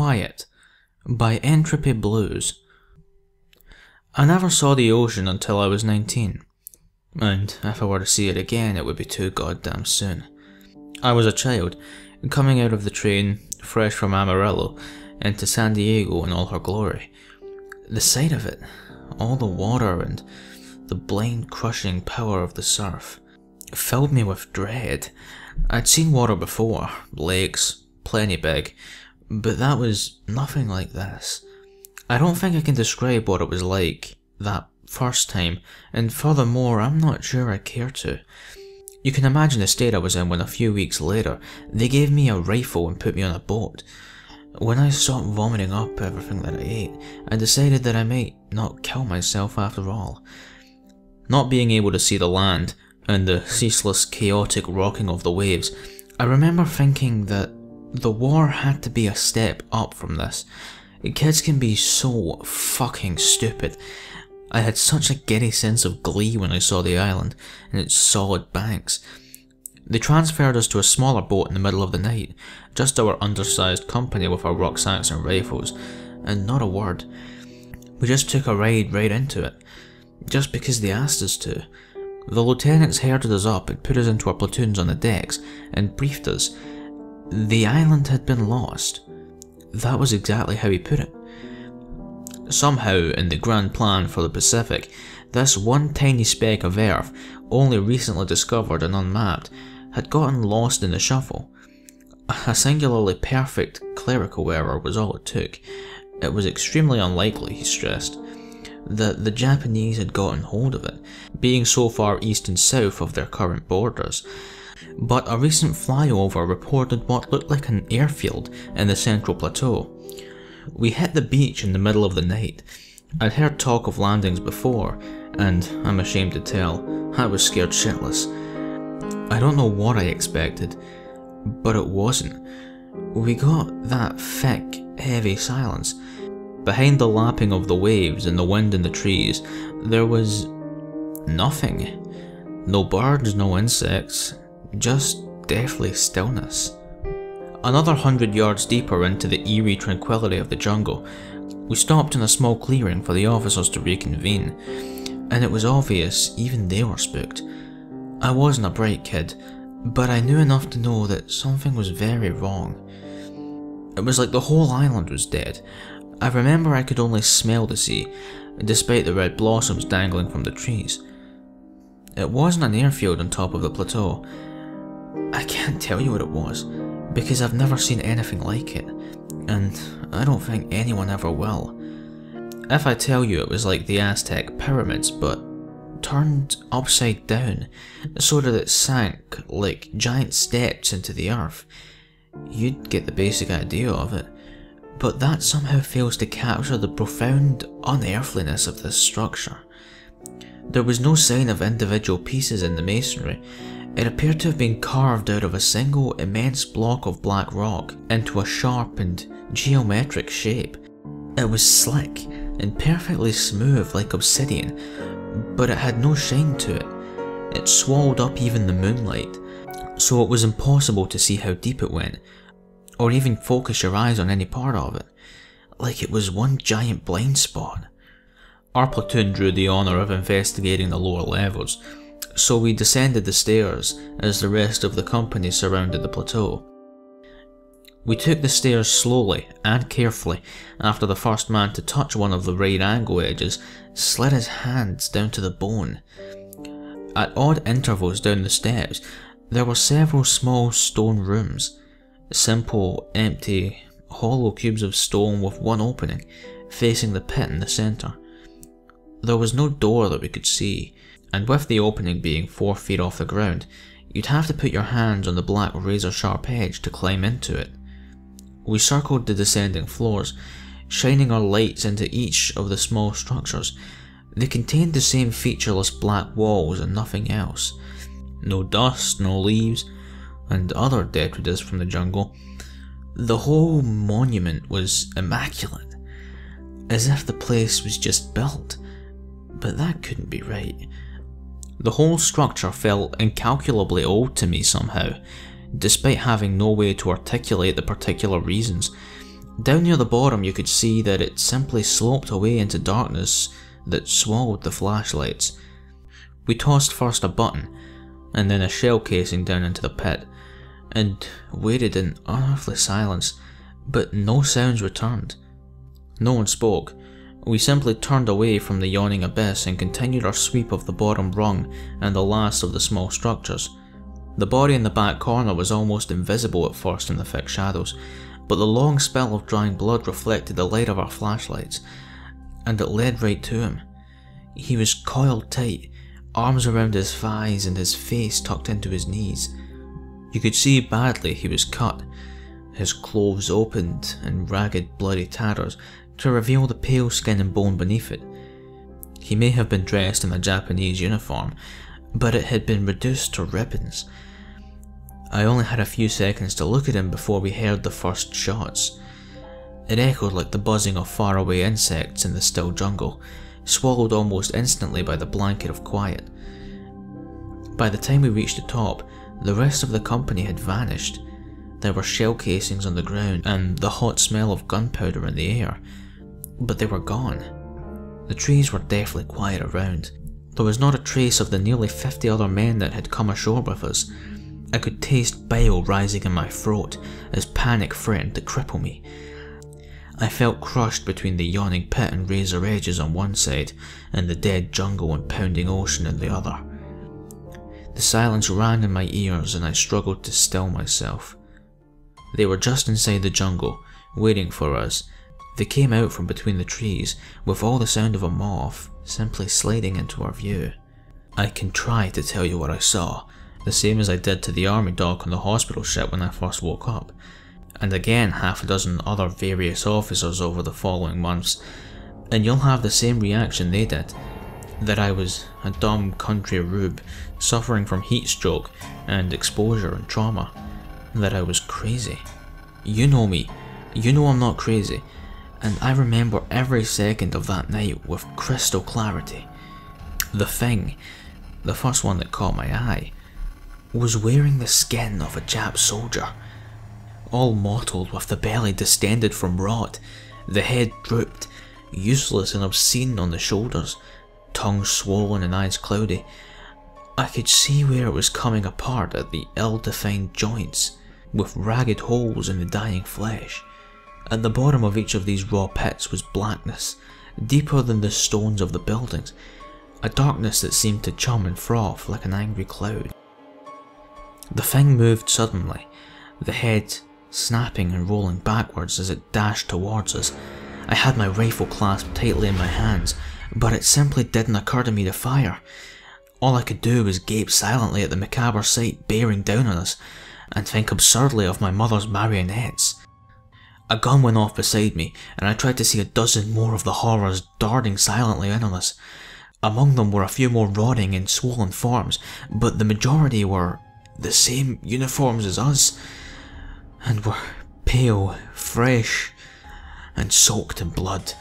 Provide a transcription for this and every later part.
Quiet by Entropyblues. I never saw the ocean until I was 19, and if I were to see it again it would be too goddamn soon. I was a child, coming out of the train, fresh from Amarillo, into San Diego in all her glory. The sight of it, all the water and the blind crushing power of the surf, filled me with dread. I'd seen water before, lakes, plenty big, but that was nothing like this. I don't think I can describe what it was like that first time, and furthermore I'm not sure I care to. You can imagine the state I was in when a few weeks later they gave me a rifle and put me on a boat. When I stopped vomiting up everything that I ate, I decided that I might not kill myself after all. Not being able to see the land, and the ceaseless chaotic rocking of the waves, I remember thinking that the war had to be a step up from this. Kids can be so fucking stupid. I had such a giddy sense of glee when I saw the island and its solid banks. They transferred us to a smaller boat in the middle of the night, just our undersized company with our rucksacks and rifles, and not a word. We just took a ride right into it, just because they asked us to. The lieutenants herded us up and put us into our platoons on the decks and briefed us. The island had been lost. That was exactly how he put it. Somehow, in the grand plan for the Pacific, this one tiny speck of Earth, only recently discovered and unmapped, had gotten lost in the shuffle. A singularly perfect clerical error was all it took. It was extremely unlikely, he stressed, that the Japanese had gotten hold of it, being so far east and south of their current borders. But a recent flyover reported what looked like an airfield in the central plateau. We hit the beach in the middle of the night. I'd heard talk of landings before, and I'm ashamed to tell, I was scared shitless. I don't know what I expected, but it wasn't. We got that thick, heavy silence. Behind the lapping of the waves and the wind in the trees, there was nothing. No birds, no insects, just deathly stillness. Another 100 yards deeper into the eerie tranquility of the jungle, we stopped in a small clearing for the officers to reconvene, and it was obvious even they were spooked. I wasn't a bright kid, but I knew enough to know that something was very wrong. It was like the whole island was dead. I remember I could only smell the sea, despite the red blossoms dangling from the trees. It wasn't an airfield on top of the plateau. I can't tell you what it was, because I've never seen anything like it, and I don't think anyone ever will. If I tell you it was like the Aztec pyramids, but turned upside down, so that it sank like giant steps into the earth, you'd get the basic idea of it. But that somehow fails to capture the profound unearthliness of this structure. There was no sign of individual pieces in the masonry. It appeared to have been carved out of a single immense block of black rock into a sharp and geometric shape. It was slick and perfectly smooth like obsidian, but it had no shine to it. It swallowed up even the moonlight, so it was impossible to see how deep it went, or even focus your eyes on any part of it, like it was one giant blind spot. Our platoon drew the honour of investigating the lower levels, so we descended the stairs as the rest of the company surrounded the plateau. We took the stairs slowly and carefully after the first man to touch one of the right angle edges slid his hands down to the bone. At odd intervals down the steps, there were several small stone rooms. Simple, empty, hollow cubes of stone with one opening, facing the pit in the centre. There was no door that we could see, and with the opening being 4 feet off the ground, you'd have to put your hands on the black razor-sharp edge to climb into it. We circled the descending floors, shining our lights into each of the small structures. They contained the same featureless black walls and nothing else. No dust, no leaves, and other detritus from the jungle. The whole monument was immaculate, as if the place was just built, but that couldn't be right. The whole structure felt incalculably old to me somehow, despite having no way to articulate the particular reasons. Down near the bottom you could see that it simply sloped away into darkness that swallowed the flashlights. We tossed first a button, and then a shell casing down into the pit, and waited in unearthly silence, but no sounds returned. No one spoke. We simply turned away from the yawning abyss and continued our sweep of the bottom rung and the last of the small structures. The body in the back corner was almost invisible at first in the thick shadows, but the long spell of drying blood reflected the light of our flashlights, and it led right to him. He was coiled tight, arms around his thighs and his face tucked into his knees. You could see badly he was cut, his clothes opened in ragged bloody tatters to reveal the pale skin and bone beneath it. He may have been dressed in a Japanese uniform, but it had been reduced to ribbons. I only had a few seconds to look at him before we heard the first shots. It echoed like the buzzing of faraway insects in the still jungle, swallowed almost instantly by the blanket of quiet. By the time we reached the top, the rest of the company had vanished. There were shell casings on the ground and the hot smell of gunpowder in the air, but they were gone. The trees were deathly quiet around. There was not a trace of the nearly 50 other men that had come ashore with us. I could taste bile rising in my throat as panic threatened to cripple me. I felt crushed between the yawning pit and razor edges on one side and the dead jungle and pounding ocean on the other. The silence rang in my ears and I struggled to still myself. They were just inside the jungle, waiting for us. They came out from between the trees with all the sound of a moth simply sliding into our view. I can try to tell you what I saw, the same as I did to the army doc on the hospital ship when I first woke up, and again half a dozen other various officers over the following months, and you'll have the same reaction they did, that I was a dumb country rube suffering from heat stroke and exposure and trauma, that I was crazy. You know me, you know I'm not crazy, and I remember every second of that night with crystal clarity. The thing, the first one that caught my eye, was wearing the skin of a Jap soldier, all mottled with the belly distended from rot, the head drooped, useless and obscene on the shoulders, tongue swollen and eyes cloudy. I could see where it was coming apart at the ill-defined joints, with ragged holes in the dying flesh. At the bottom of each of these raw pits was blackness, deeper than the stones of the buildings, a darkness that seemed to chum and froth like an angry cloud. The thing moved suddenly, the head snapping and rolling backwards as it dashed towards us. I had my rifle clasped tightly in my hands, but it simply didn't occur to me to fire. All I could do was gape silently at the macabre sight bearing down on us, and think absurdly of my mother's marionettes. A gun went off beside me, and I tried to see a dozen more of the horrors darting silently in on us. Among them were a few more rotting in swollen forms, but the majority were the same uniforms as us, and were pale, fresh, and soaked in blood.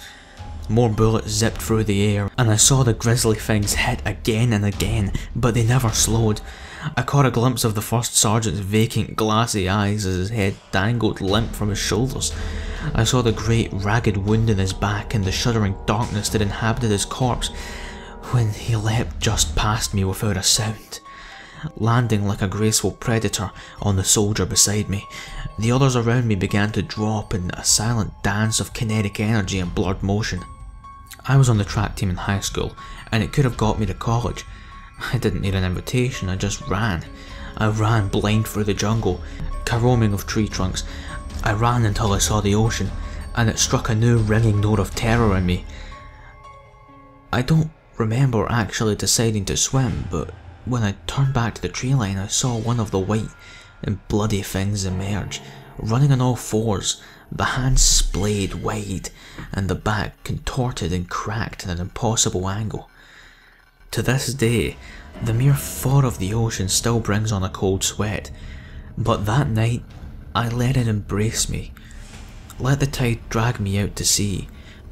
More bullets zipped through the air, and I saw the grisly things hit again and again, but they never slowed. I caught a glimpse of the first sergeant's vacant, glassy eyes as his head dangled limp from his shoulders. I saw the great, ragged wound in his back and the shuddering darkness that inhabited his corpse when he leapt just past me without a sound, landing like a graceful predator on the soldier beside me. The others around me began to drop in a silent dance of kinetic energy and blurred motion. I was on the track team in high school, and it could have got me to college. I didn't need an invitation, I just ran. I ran blind through the jungle, caroming of tree trunks. I ran until I saw the ocean, and it struck a new ringing note of terror in me. I don't remember actually deciding to swim, but when I turned back to the tree line, I saw one of the white and bloody things emerge, running on all fours, the hands splayed wide, and the back contorted and cracked at an impossible angle. To this day, the mere thought of the ocean still brings on a cold sweat, but that night, I let it embrace me, let the tide drag me out to sea,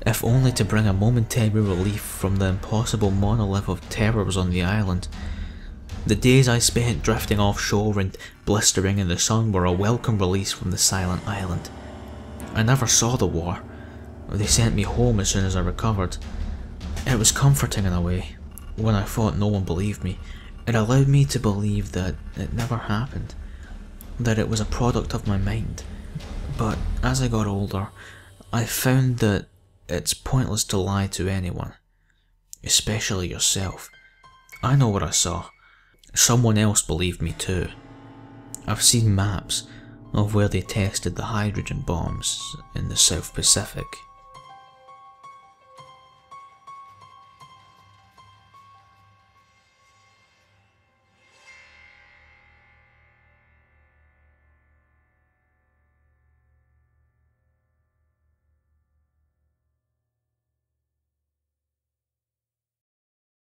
if only to bring a momentary relief from the impossible monolith of terrors on the island. The days I spent drifting offshore and blistering in the sun were a welcome release from the silent island. I never saw the war. They sent me home as soon as I recovered. It was comforting in a way. When I thought no one believed me, it allowed me to believe that it never happened, that it was a product of my mind. But as I got older, I found that it's pointless to lie to anyone, especially yourself. I know what I saw. Someone else believed me too. I've seen maps of where they tested the hydrogen bombs in the South Pacific